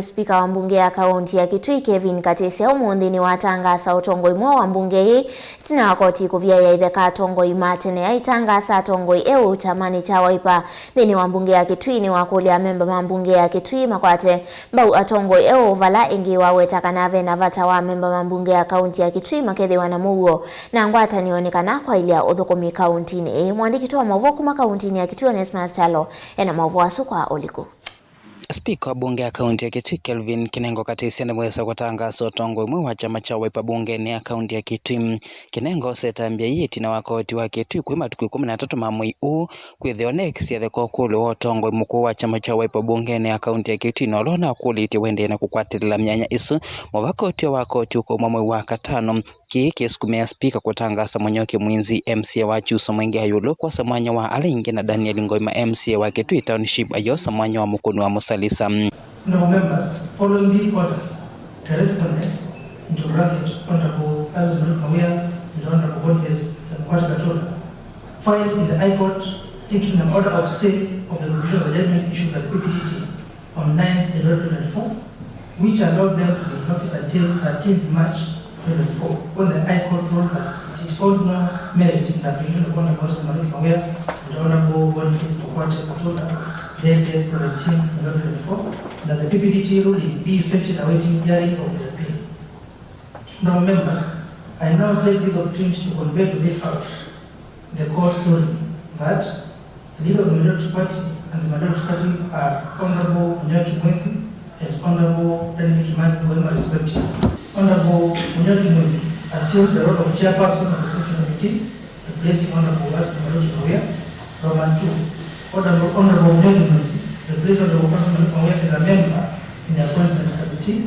Spika wa Mbunge ya kaunti ya Kitui Kevin Katisya umunthi niwatangaasa Utongoi Mweu wa Mbunge itina koti kuvyaya itheka atongoi matene aitangaasa atongoi utamani cha waipa thini wa Mbunge ya Kitui ni wakulia memba ma Mbunge ya Kitui makwate mbau atongoi vala ingi waweta kanave na vata wa memba ma Mbunge ya kaunti ya Kitui makethiwa na muguo na ngwata nionekana kwa ilia uthukumi kauntini. Mwandiki wa mauvu kuma kauntini ya Kitui Onesmus Chalo ena mauvu asukwa oliku. Spika wa Bunge ya kaunti ya Kitui Kevin Kinengo Katisya niweza kutangaasa Utongoi Mweu wa chama cha waipa bungeni ya kaunti ya Kitui. Kinengo setambia itina wa koti wa Kitui kwa matuku 13 ma mwai kwithio next ya theko kulo Utongoi mukuu wa chama cha waipa bungeni ya kaunti ya Kitui no lona kulite wende na kukwatirira myanya isu wa koti uko mwai wa katano kisukumia Spika kutangaasa Munyoki mwinzi MCA wa Kyuso Munyoki kwa mwanya wa aingi na Daniel Ngoima MCA wa Kitui Township ayosa mwanya wa mukuni wa mutalisa. Now members, following these orders, the respondents, into bracket, Honorable Kyuso Munyoki and Honorable Mwanya Katonyi, filed in the High Court seeking an order of stay of the execution of the judgment issued by the PPDT on 9 January 2024, which allowed them to be in office until 13th March 2024, when the High Court ruled that it found no merit in the application of Honorable Kyuso Munyoki and Honorable Mwanya Katonyi dated 17th January 2024, that the PPDT ruling be effected awaiting hearing of the appeal. Now members, I now take this opportunity to convey to this House the court's ruling that the leader of the majority party and the minority party are Honorable Mwai and Honorable Daniel Ngoima respectively. Honorable Mwai assumed the role of chairperson of the Selection Committee, replacing Honorable Mwai. Roman 2. Honorable Mwai replacing Honorable Mwai as a member in the Appointments Committee,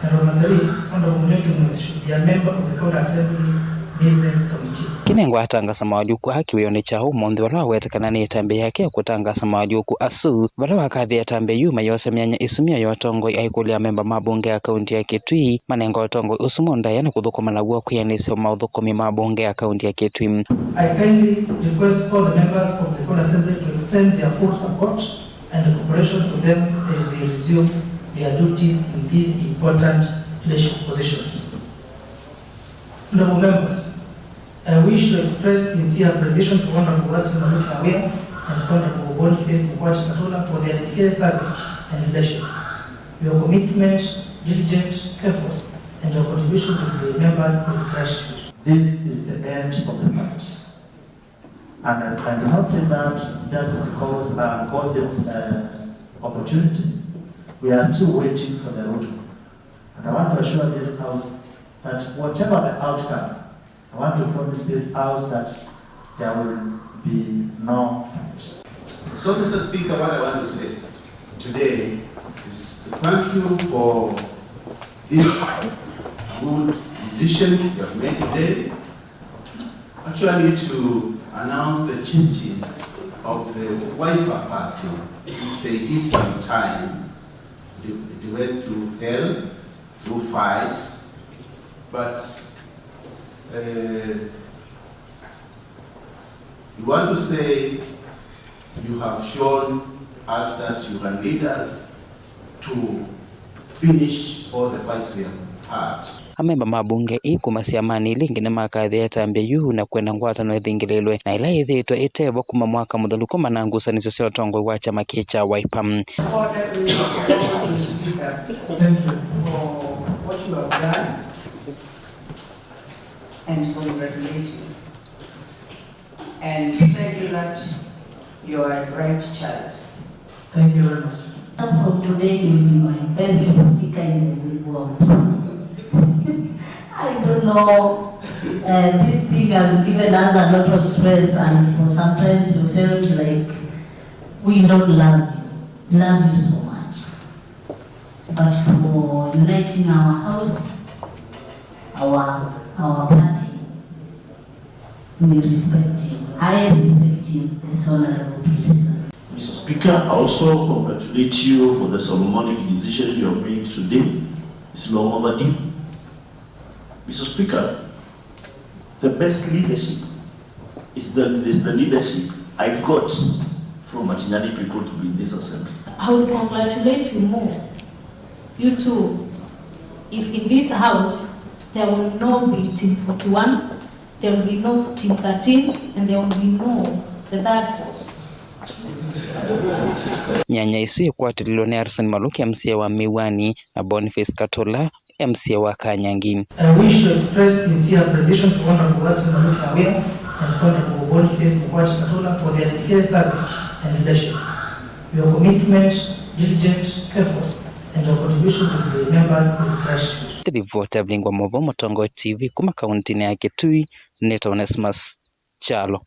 and Roman 3. Honorable Mwai should be a member of the County Assembly Business Committee. Kinengo atangasa mawaliuku hakiweyone cha umunthi wala wetekana ni tambe yake kutangasa mawaliuku asu wala wakathi ya tambe yuma yose myanya isumia ya Utongoi aikulia memba mabunge ya kaunti ya Kitui manengo Utongoi usumonda yana kuthukuma na uwa kuyanisi wa maudhukumi mabunge ya kaunti ya Kitui. I kindly request all the members of the County Assembly to extend their full support and cooperation to them as they resume their duties in these important leadership positions. Honorable members, I wish to express sincere appreciation to Honorable Kyuso Munyoki and Honorable Mwanya Katonyi for their dedicated service and leadership. Your commitment, diligent efforts, and your contribution will be remembered with gratitude. This is the end of the fight. And I cannot say that just because I got this opportunity. We are still waiting for the ruling. And I want to assure this House that whatever the outcome, I want to promise this House that there will be no fight. So, Mr. Speaker, what I want to say today is to thank you for this good decision you have made today. Actually, to announce the changes of the Wiper Party, which they did some time. It went through hell, through fights, but we want to say you have shown us that you can lead us to finish all the fights we have had. Amemba mabunge kumasia mani lingi na makathi ya tambe yu na kwenda ngwatano ithingililwe na ila ithitwa itevo kuma mwaka muthaluko manangusa nicio cia Utongoi wa chama cha waipa. Thank you for what you have done and congratulate you and tell you that you are a bright child. Thank you very much. From today you will be my best speaker in the world. I don't know, this thing has given us a lot of stress, and for sometimes we felt like we don't love you so much. But for uniting our house, our party, we respect you. I respect you, this honorable president. Mr. Speaker, I also congratulate you for the solomonic decision you have made today. It's long overdue. Mr. Speaker, the best leadership is the leadership I got from Matinyani people to be in this assembly. I would congratulate you more you too, if in this house there will no be team 41, there will be no team 13, and there will be no the third force. Nyanya isu ikwatililo ni Arson Maluki MCA wa Miwani na Boniface Katola MCA wa Kanyangi. I wish to express sincere appreciation to Honorable Arson Maluki and Honorable Boniface Katola for their dedicated service and leadership. Your commitment, diligent efforts, and your contribution to be remembered with gratitude. Ripoti ya Mutongoi TV kuma kaunti ya Kitui, Neta Onesmus Chalo.